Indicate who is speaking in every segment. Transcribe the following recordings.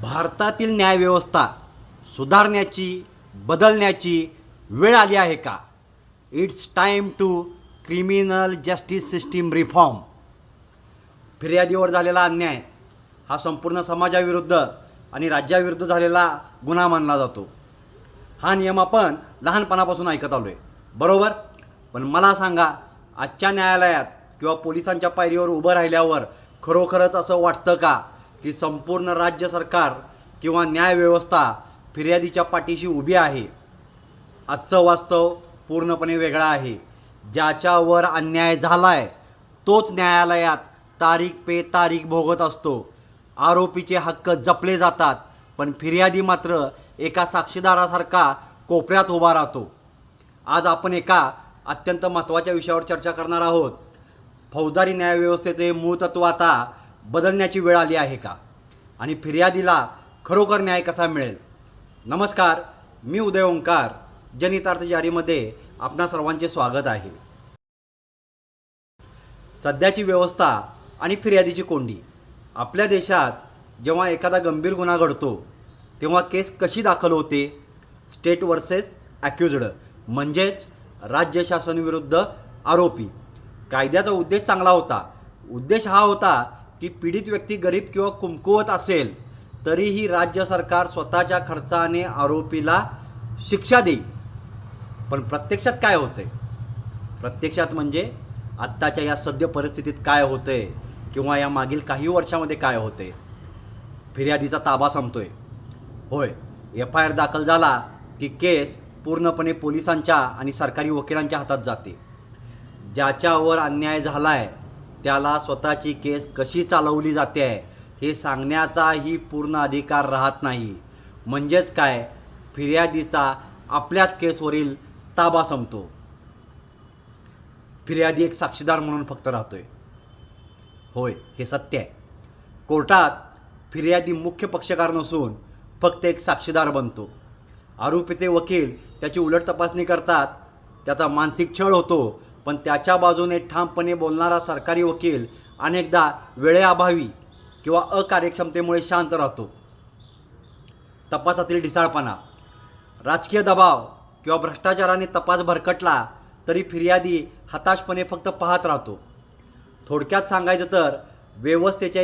Speaker 1: भारतातील न्यायव्यवस्था सुधारण्याची बदलण्याची वेळ आली आहे का? It's time to criminal justice system reform. फिर्यादीवर झालेला अन्याय हा संपूर्ण समाजाविरुद्ध आणि राज्याविरुद्ध झालेला गुन्हा मानला जातो. हा नियम आपण लहानपणापासून ऐकत आलो आहे, बरोबर. पण मला सांगा, आजच्या न्यायालयात किंवा पोलिसांच्या पायरीवर उभं राहिल्यावर खरोखरच असं वाटतं का की संपूर्ण राज्य सरकार किंवा न्यायव्यवस्था फिर्यादीच्या पाठीशी उभी आहे? आजचं वास्तव पूर्णपणे वेगळं आहे. ज्याच्यावर अन्याय झाला आहे तोच न्यायालयात तारीख पे तारीख भोगत असतो. आरोपीचे हक्क जपले जातात, पण फिर्यादी मात्र एका साक्षीदारासारखा कोपऱ्यात उभा राहतो. आज आपण एका अत्यंत महत्त्वाच्या विषयावर चर्चा करणार आहोत. फौजदारी न्यायव्यवस्थेचे मूळ तत्त्व आता बदलण्याची वेळ आली आहे का? आणि फिर्यादीला खरोखर न्याय कसा मिळेल? नमस्कार, मी उदय ओंकार. जनहितार्थ जारीमध्ये आपणा सर्वांचे स्वागत आहे. सध्याची व्यवस्था आणि फिर्यादीची कोंडी. आपल्या देशात जेव्हा एखादा गंभीर गुन्हा घडतो तेव्हा केस कशी दाखल होते? स्टेट वर्सेस ॲक्युज्ड, म्हणजेच राज्य शासनाविरुद्ध आरोपी. कायद्याचा उद्देश चांगला होता. उद्देश हा होता की पीडित व्यक्ती गरीब किंवा कमकुवत असेल तरीही राज्य सरकार स्वतःच्या खर्चाने आरोपीला शिक्षा देईल. पण प्रत्यक्षात काय होते? प्रत्यक्षात म्हणजे आत्ताच्या या सद्य परिस्थितीत काय होते किंवा या मागील काही वर्षामध्ये काय होते? फिर्यादीचा ताबा संपतोय. होय, FIR दाखल झाला की केस पूर्णपणे पोलिसांच्या आणि सरकारी वकिलांच्या हातात जाते. ज्याच्यावर अन्याय झाला आहे त्याला स्वतःची केस कशी चालवली जाते आहे हे सांगण्याचाही पूर्ण अधिकार राहत नाही. म्हणजेच काय, फिर्यादीचा आपल्याच केसवरील ताबा संपतो. फिर्यादी एक साक्षीदार म्हणून फक्त राहतोय. होय, हे सत्य आहे. कोर्टात फिर्यादी मुख्य पक्षकार नसून फक्त एक साक्षीदार बनतो. आरोपीचे वकील त्याची उलट तपासणी करतात. त्याचा मानसिक छळ होतो, पण त्याच्या बाजूने ठामपणे बोलणारा सरकारी वकील अनेकदा वेळेअभावी किंवा अकार्यक्षमतेमुळे शांत राहतो. तपासातील ढिसाळपणा, राजकीय दबाव किंवा भ्रष्टाचाराने तपास भरकटला तरी फिर्यादी हताशपणे फक्त पाहत राहतो. थोडक्यात सांगायचं तर व्यवस्थेच्या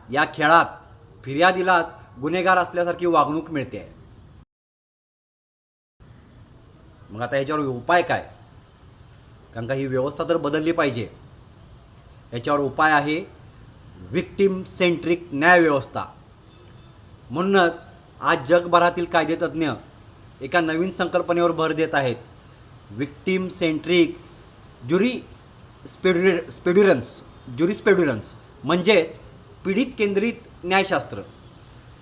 Speaker 1: या खेळात फिर्यादीलाच गुन्हेगार असल्यासारखी वागणूक मिळते. मग आता याच्यावर उपाय काय? कारण का ही व्यवस्था तर बदलली पाहिजे. याच्यावर उपाय आहे व्हिक्टीम सेंट्रिक न्यायव्यवस्था. म्हणूनच आज जगभरातील कायदेतज्ञ एका नवीन संकल्पनेवर भर देत आहेत. व्हिक्टीम सेंट्रिक ज्युरिस्प्रुडन्स म्हणजेच पीडित केंद्रित न्यायशास्त्र.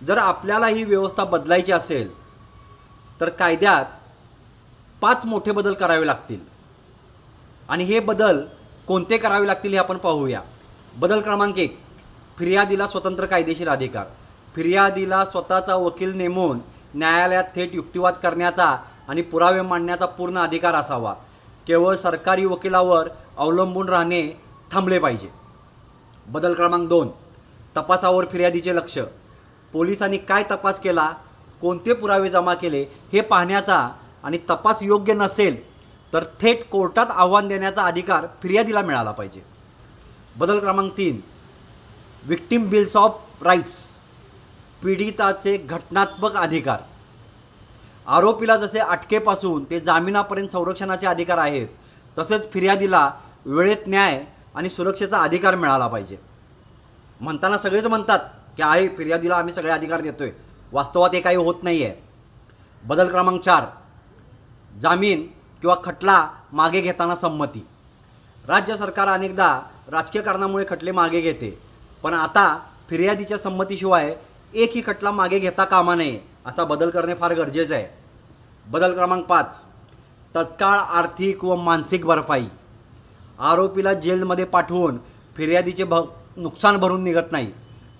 Speaker 1: जर आपल्याला ही व्यवस्था बदलायची असेल तर कायद्यात 5 मोठे बदल करावे लागतील. आणि हे बदल कोणते करावे लागतील हे आपण पाहूया. बदल क्रमांक 1, फिर्यादीला स्वतंत्र कायदेशीर अधिकार. फिर्यादीला स्वतःचा वकील नेमून न्यायालयात थेट युक्तिवाद करण्याचा आणि पुरावे मांडण्याचा पूर्ण अधिकार असावा. केवळ सरकारी वकिलावर अवलंबून राहणे थांबले पाहिजे. बदल क्रमांक 2, तपासावर फिर्यादीचे लक्ष. पोलिसांनी काय तपास केला, कोणते पुरावे जमा केले हे पाहण्याचा आणि तपास योग्य नसेल तर थेट कोर्टात आव्हान देण्याचा अधिकार फिर्यादीला मिळाला पाहिजे. बदल क्रमांक 3, व्हिक्टीम बिल्स ऑफ राईट्स. पीडिताचे घटनात्मक अधिकार. आरोपीला जसे अटकेपासून ते जामिनापर्यंत संरक्षणाचे अधिकार आहेत, तसेच फिर्यादीला वेळेत न्याय आणि सुरक्षेचा अधिकार मिळाला पाहिजे. म्हणताना सगळेच म्हणतात की आहे फिर्यादीला आम्ही सगळे अधिकार देतोय. वास्तवात हे काही होत नाही आहे. बदल क्रमांक 4, जामीन किंवा खटला मागे घेताना संमती. राज्य सरकार अनेकदा राजकीय कारणामुळे खटले मागे घेते, पण आता फिर्यादीच्या संमतीशिवाय एकही खटला मागे घेता कामा नये. असा बदल करणे फार गरजेचं आहे. बदल क्रमांक 5, तत्काळ आर्थिक व मानसिक भरपाई. आरोपीला जेलमध्ये पाठवून फिर्यादीचे नुकसान भरून निघत नाही.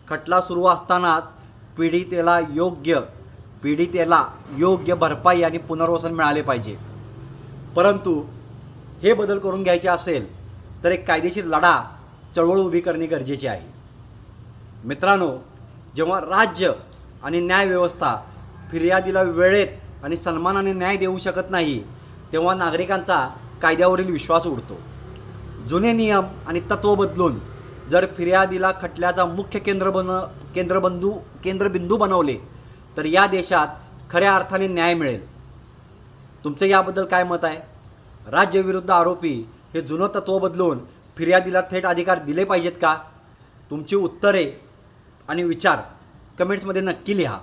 Speaker 1: खटला सुरू असतानाच पीडितेला योग्य भरपाई आणि पुनर्वसन मिळाले पाहिजे. परंतु हे बदल करून घ्यायचे असेल तर एक कायदेशीर चळवळ उभी करणे गरजेचे आहे. मित्रांनो, जेव्हा राज्य आणि न्यायव्यवस्था फिर्यादीला वेळेत आणि सन्मानाने न्याय देऊ शकत नाही, तेव्हा नागरिकांचा कायद्यावरील विश्वास उडतो. जुने नियम आणि तत्त्व बदलून जर फिर्यादीला खटल्याचा मुख्य केंद्रबिंदू बनवले तर या देशात खऱ्या अर्थाने न्याय मिळेल. तुमचं याबद्दल काय मत आहे? राज्य विरुद्ध आरोपी हे जुनं तत्त्व बदलून फिर्यादीला थेट अधिकार दिले पाहिजेत का? तुमची उत्तरे आणि विचार कमेंट्समध्ये नक्की लिहा.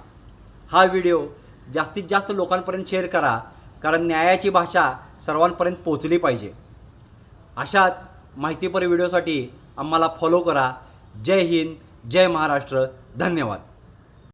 Speaker 1: हा व्हिडिओ जास्तीत जास्त लोकांपर्यंत शेअर करा, कारण न्यायाची भाषा सर्वांपर्यंत पोहोचली पाहिजे. अशाच माहितीपर व्हिडिओसाठी आम्हाला फॉलो करा. जय हिंद, जय महाराष्ट्र. धन्यवाद.